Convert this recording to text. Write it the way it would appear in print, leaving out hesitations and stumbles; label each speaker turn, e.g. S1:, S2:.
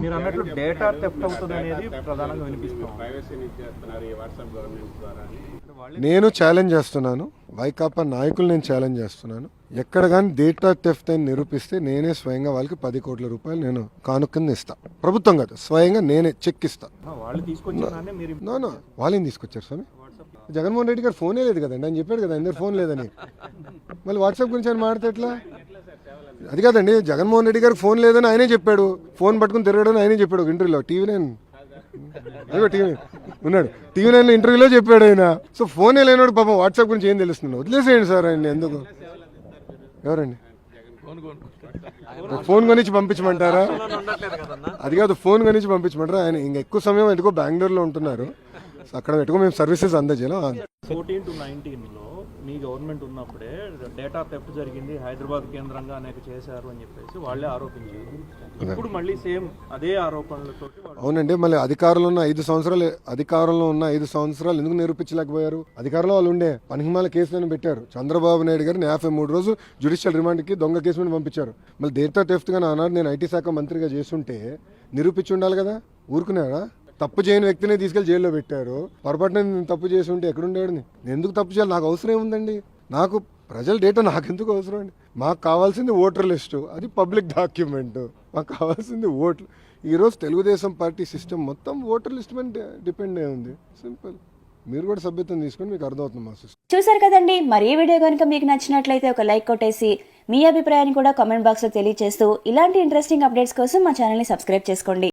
S1: మీరు అన్నట్లు data theft అవుతుంది అనేది ప్రధానంగా వినిపిస్తుంది.
S2: నేను ఛాలెంజ్ చేస్తున్నాను, వైకాపా నాయకులు నేను ఛాలెంజ్ చేస్తున్నాను. ఎక్కడ కానీ డేటా థెఫ్ట్ అని నిరూపిస్తే నేనే స్వయంగా వాళ్ళకి 10 కోట్ల రూపాయలు నేను కానుక కింద ఇస్తా. ప్రభుత్వం కాదు, స్వయంగా నేనే చెక్ ఇస్తా.
S1: వాళ్ళు తీసుకొచ్చారని మీరు
S2: నో వాళ్ళేం తీసుకొచ్చారు స్వామి? జగన్మోహన్ రెడ్డి గారు ఫోనే లేదు కదండి, ఆయన చెప్పాడు కదా అందరు ఫోన్ లేదని. మళ్ళీ వాట్సాప్ గురించి ఆయన మాడితే ఎట్లా? అది కాదండి, జగన్మోహన్ రెడ్డి గారికి ఫోన్ లేదని ఆయనే చెప్పాడు. ఫోన్ పట్టుకుని తిరగడని ఆయనే చెప్పాడు ఒక ఇంటర్వ్యూలో. టీవీ9 ఉన్నాడు, టీవీ9 ఇంటర్వ్యూలో చెప్పాడు ఆయన. సో ఫోనే లేనాడు పాపం, వాట్సాప్ గురించి ఏం తెలుస్తుంది? వదిలేసేయండి సార్ ఆయన. ఎందుకు? ఎవరండి? ఫోన్ కొనిచ్చి పంపించమంటారా? అది కాదు, ఫోన్ కొనిచ్చి పంపించమంటారా? ఆయన ఇంకా ఎక్కువ సమయం ఎందుకో బెంగళూరులో ఉంటున్నారు, అక్కడ పెట్టుకో మేము సర్వీసెస్ అందజేయాలి.
S1: 14 to 19లో మీ గవర్నమెంట్ ఉన్నప్పుడే డేటా థెఫ్ట్ జరిగింది, హైదరాబాద్ కేంద్రంగా అనేక చేశారు అని చెప్పేసి వాళ్ళే ఆరోపించారు. ఇప్పుడు మళ్ళీ సేమ్ అదే ఆరోపణలతో.
S2: అవునండి, మళ్ళీ అధికారంలో ఉన్న 5 సంవత్సరాలు ఎందుకు నిరూపించలేకపోయారు? అధికారంలో వాళ్ళు ఉండే పనిహిమాల కేసులను పెట్టారు. చంద్రబాబు నాయుడు గారిని 53 రోజులు జ్యుడిషియల్ రిమాండ్కి దొంగ కేసు మీద పంపించారు. మళ్ళీ డేటా థెఫ్ట్ గా ఆనాడు నేను ఐటీ శాఖ మంత్రిగా చేస్తుంటే నిరూపించి ఉండాలి కదా, ఊరుకున్నాడా? తప్పు చేయని వ్యక్తిని తీసుకెళ్లి జైల్లో పెట్టారు. పొరపాటున నేను తప్పు చేసి ఉంటే ఎక్కడుండేవాడు? నేను ఎందుకు తప్పు చేయాలి? నాకు అవసరం ఏముందండి? నాకు ప్రజల డేటా నాకు ఎందుకు అవసరం అండి? మాకు కావాల్సింది ఓటర్ లిస్టు, అది పబ్లిక్ డాక్యుమెంట్. మాకు కావాల్సింది ఓట్లు. ఈరోజు తెలుగుదేశం పార్టీ సిస్టమ్ మొత్తం ఓటర్ లిస్ట్ మీద డిపెండ్ అయి ఉంది. సింపుల్. మీరు కూడా సభ్యత్వం తీసుకొని మీకు అర్థమవుతుంది మా సిస్టమ్.
S3: చూసారు కదండి, మరి ఈ వీడియో కనుక మీకు నచ్చినట్లయితే ఒక లైక్ కొట్టేసి మీ అభిప్రాయాన్ని కూడా కామెంట్ బాక్స్ లో తెలియజేస్తూ ఇలాంటి ఇంట్రెస్టింగ్ అప్డేట్స్ కోసం మా ఛానల్ ని సబ్స్క్రైబ్ చేసుకోండి.